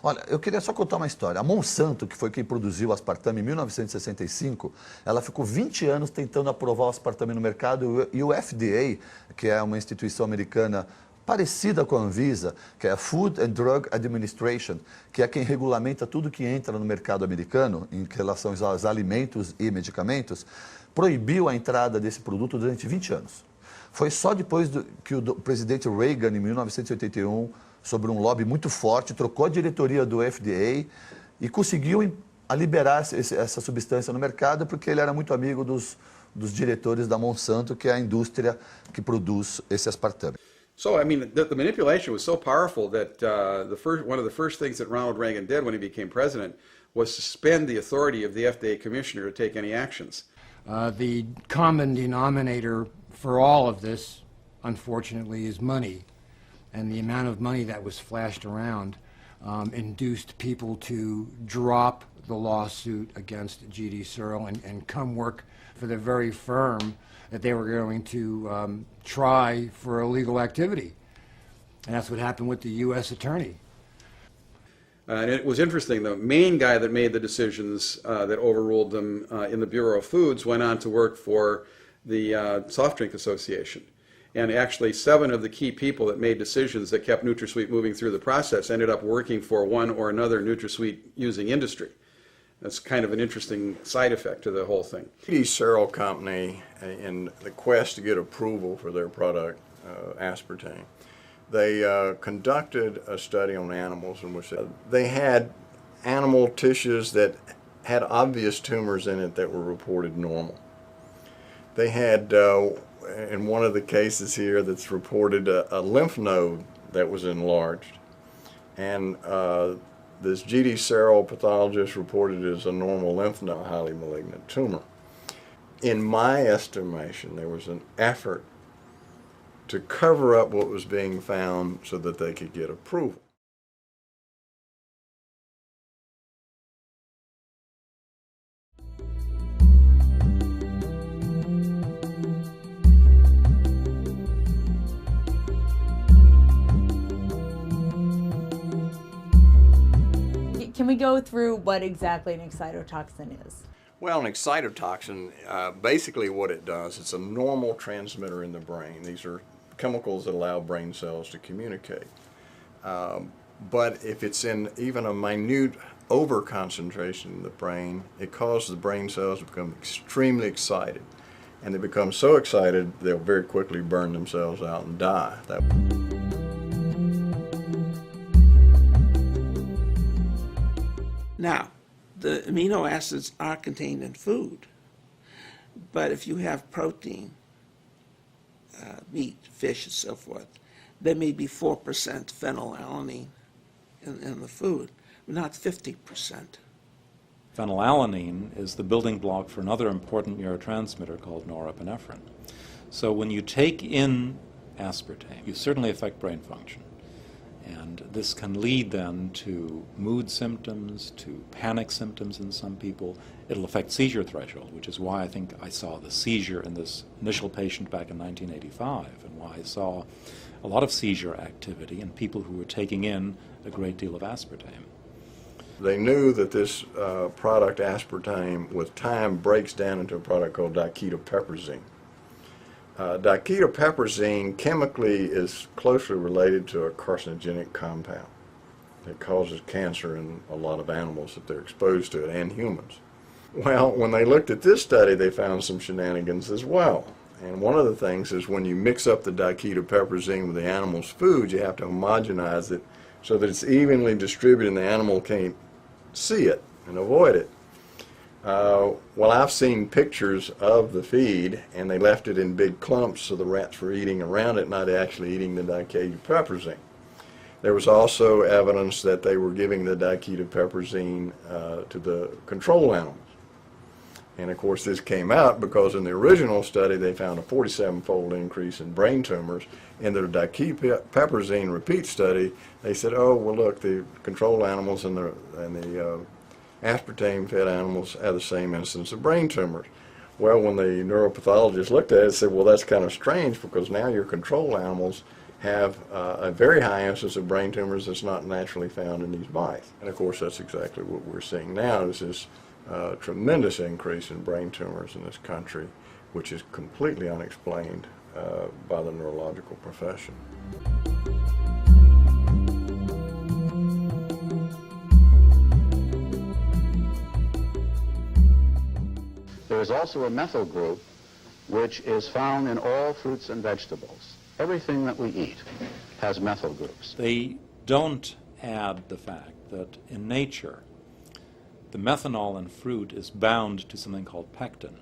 Olha, eu queria só contar uma história. A Monsanto, que foi quem produziu o aspartame em 1965, ela ficou 20 anos tentando aprovar o aspartame no mercado e o FDA, que é uma instituição americana parecida com a Anvisa, que é a Food and Drug Administration, que é quem regulamenta tudo que entra no mercado americano em relação aos alimentos e medicamentos, proibiu a entrada desse produto durante 20 anos. Foi só depois que o presidente Reagan, em 1981, sobre um lobby muito forte, trocou a diretoria do FDA e conseguiu liberar essa substância no mercado, porque ele era muito amigo dos diretores da Monsanto, que é a indústria que produz esse aspartame. So, I mean, the manipulation was so powerful that one of the first things that Ronald Reagan did when he became president was suspend the authority of the FDA commissioner to take any actions. The common denominator for all of this, unfortunately, is money. And the amount of money that was flashed around induced people to drop the lawsuit against G.D. Searle and come work for the very firm that they were going to try for illegal activity. And that's what happened with the U.S. attorney. And it was interesting, the main guy that made the decisions that overruled them in the Bureau of Foods went on to work for the Soft Drink Association. And actually 7 of the key people that made decisions that kept NutraSweet moving through the process ended up working for one or another NutraSweet using industry. That's kind of an interesting side effect to the whole thing. G.D. Searle Company, in the quest to get approval for their product, aspartame, they conducted a study on animals in which they had animal tissues that had obvious tumors in it that were reported normal. They had, in one of the cases here that's reported, a lymph node that was enlarged. And this G.D. Searle pathologist reported it as a normal lymph node, highly malignant tumor. In my estimation, there was an effort to cover up what was being found so that they could get approval. Can we go through what exactly an excitotoxin is? Well, an excitotoxin, basically what it does, it's a normal transmitter in the brain. These are chemicals that allow brain cells to communicate. But if it's in even a minute overconcentration in the brain, it causes the brain cells to become extremely excited. And they become so excited, they'll very quickly burn themselves out and die. Now, the amino acids are contained in food, but if you have protein, meat, fish, and so forth, there may be 4% phenylalanine in the food, not 50%. Phenylalanine is the building block for another important neurotransmitter called norepinephrine. So when you take in aspartame, you certainly affect brain function. And this can lead then to mood symptoms, to panic symptoms in some people. It'll affect seizure threshold, which is why I think I saw the seizure in this initial patient back in 1985, and why I saw a lot of seizure activity in people who were taking in a great deal of aspartame. They knew that this product, aspartame, with time breaks down into a product called diketopiperazine. Diketopiperazine chemically is closely related to a carcinogenic compound. It causes cancer in a lot of animals that they're exposed to it, and humans. Well, when they looked at this study, they found some shenanigans as well. And one of the things is when you mix up the diketopiperazine with the animal's food, you have to homogenize it so that it's evenly distributed and the animal can't see it and avoid it. Well, I've seen pictures of the feed, and they left it in big clumps so the rats were eating around it, not actually eating the diketopiperazine. There was also evidence that they were giving the diketopiperazine to the control animals. And of course this came out because in the original study they found a 47-fold increase in brain tumors. In the diketopiperazine repeat study, they said, oh, well look, the control animals and the aspartame-fed animals have the same incidence of brain tumors. Well, when the neuropathologist looked at it, said, well, that's kind of strange because now your control animals have a very high incidence of brain tumors that's not naturally found in these mice. And of course, that's exactly what we're seeing now, is this tremendous increase in brain tumors in this country, which is completely unexplained by the neurological profession. There is also a methyl group which is found in all fruits and vegetables. Everything that we eat has methyl groups. They don't add the fact that in nature, the methanol in fruit is bound to something called pectin.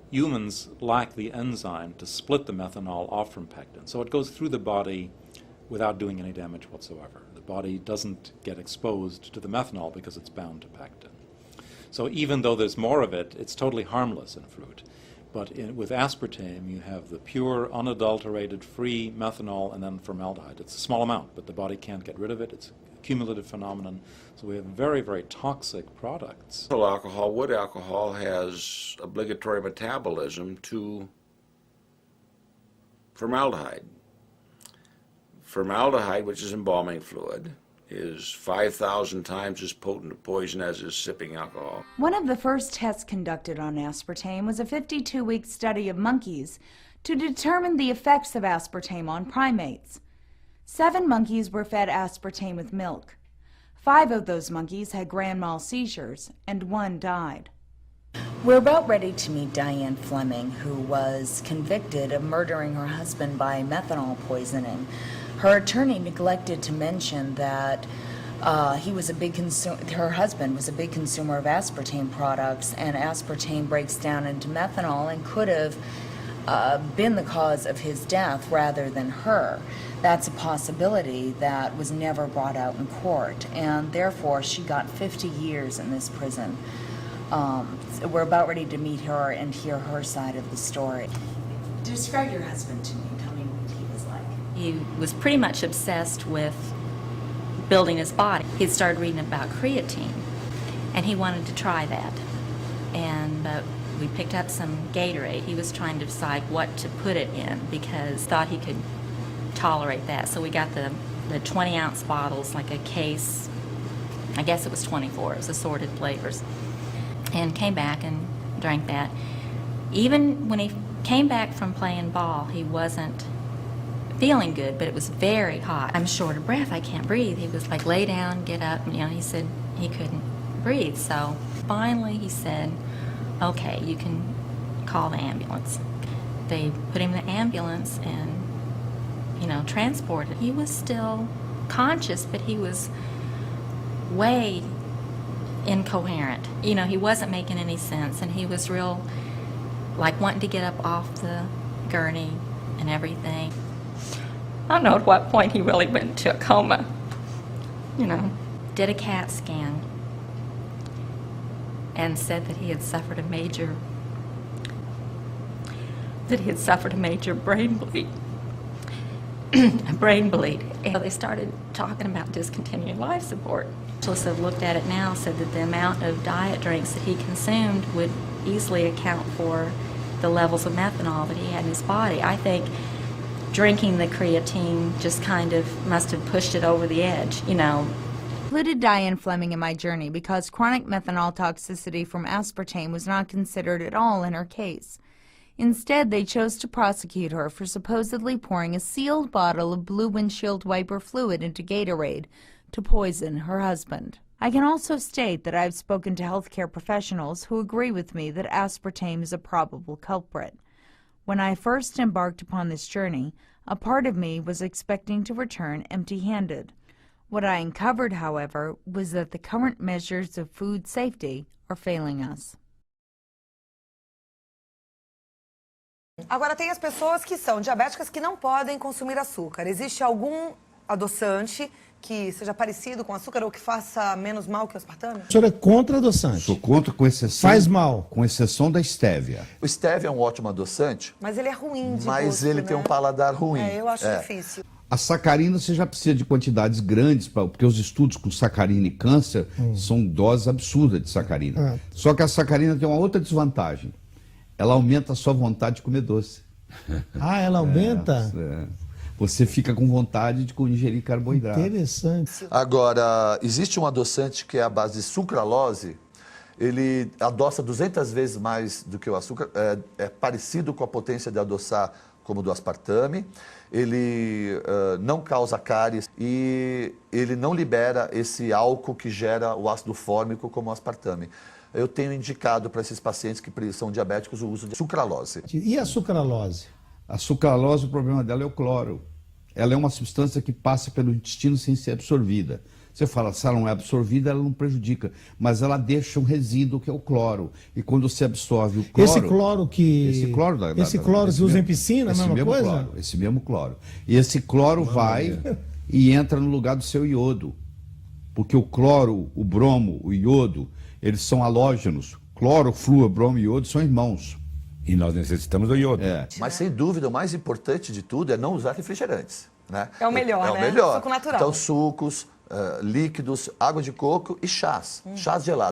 Humans lack the enzyme to split the methanol off from pectin, so it goes through the body without doing any damage whatsoever. The body doesn't get exposed to the methanol because it's bound to pectin. So even though there's more of it, it's totally harmless in fruit. But with aspartame, you have the pure, unadulterated, free methanol and then formaldehyde. It's a small amount, but the body can't get rid of it. It's a cumulative phenomenon. So we have very, very toxic products. Alcohol, wood alcohol, has obligatory metabolism to formaldehyde. Formaldehyde, which is embalming fluid, is 5,000 times as potent a poison as is sipping alcohol. One of the first tests conducted on aspartame was a 52-week study of monkeys to determine the effects of aspartame on primates. 7 monkeys were fed aspartame with milk. 5 of those monkeys had grand mal seizures, and 1 died. We're about ready to meet Diane Fleming, who was convicted of murdering her husband by methanol poisoning. Her attorney neglected to mention that her husband was a big consumer of aspartame products, and aspartame breaks down into methanol and could have been the cause of his death rather than her. That's a possibility that was never brought out in court, and therefore she got 50 years in this prison. So we're about ready to meet her and hear her side of the story. Describe your husband to me. Tell me what he was like. He was pretty much obsessed with building his body. He'd started reading about creatine, and he wanted to try that. But we picked up some Gatorade. He was trying to decide what to put it in because thought he could tolerate that. So we got the 20-ounce bottles, like a case. I guess it was 24. It was assorted flavors. And came back and drank that. Even when he came back from playing ball, he wasn't feeling good, but it was very hot. I'm short of breath. I can't breathe. He was like, lay down, get up. He said he couldn't breathe. So finally he said, okay, you can call the ambulance. They put him in the ambulance and, transported. He was still conscious, but he was way incoherent. He wasn't making any sense, and he was real, like, wanting to get up off the gurney and everything. I don't know at what point he really went into a coma. Did a CAT scan and said that he had suffered a major brain bleed. And they started talking about discontinuing life support. Specialists have looked at it now, said that the amount of diet drinks that he consumed would easily account for the levels of methanol that he had in his body. I think drinking the creatine just kind of must have pushed it over the edge, Included Diane Fleming in my journey because chronic methanol toxicity from aspartame was not considered at all in her case. Instead, they chose to prosecute her for supposedly pouring a sealed bottle of blue windshield wiper fluid into Gatorade to poison her husband. I can also state that I've spoken to healthcare professionals who agree with me that aspartame is a probable culprit. When I first embarked upon this journey, a part of me was expecting to return empty-handed. What I uncovered, however, was that the current measures of food safety are failing us. Agora, tem as pessoas que são diabéticas que não podem consumir açúcar. Existe algum adoçante que seja parecido com açúcar ou que faça menos mal que o aspartame? O senhor é contra adoçante? Sou contra, com exceção... Faz mal? Com exceção da estévia. O estévia é um ótimo adoçante. Mas ele é ruim de Mas gosto, ele tem um paladar ruim. Eu acho difícil. A sacarina você já precisa de quantidades grandes, porque os estudos com sacarina e câncer são doses absurdas de sacarina. Só que a sacarina tem uma outra desvantagem. Ela aumenta a sua vontade de comer doce. Ah, ela aumenta? você fica com vontade de ingerir carboidrato. Interessante. Agora, existe um adoçante que é a base de sucralose. Ele adoça 200 vezes mais do que o açúcar, é parecido com a potência de adoçar como o do aspartame. Ele não causa cáries e ele não libera esse álcool que gera o ácido fórmico como o aspartame. Eu tenho indicado para esses pacientes que são diabéticos o uso de sucralose. E a sucralose? A sucralose, o problema dela é o cloro. Ela é uma substância que passa pelo intestino sem ser absorvida. Você fala, se ela não é absorvida, ela não prejudica, mas ela deixa um resíduo que é o cloro. E quando você absorve o cloro... Esse cloro que... Esse cloro se usa em piscina, a mesma coisa? Cloro, esse mesmo cloro. E esse cloro vai e entra no lugar do seu iodo. Porque o cloro, o bromo, o iodo, eles são halógenos. Cloro, flúor, bromo e iodo são irmãos. E nós necessitamos do iodo. Mas, sem dúvida, o mais importante de tudo é não usar refrigerantes. Né? É o melhor, né? É o melhor. Suco natural. Então, sucos, líquidos, água de coco e chás. Chás gelados.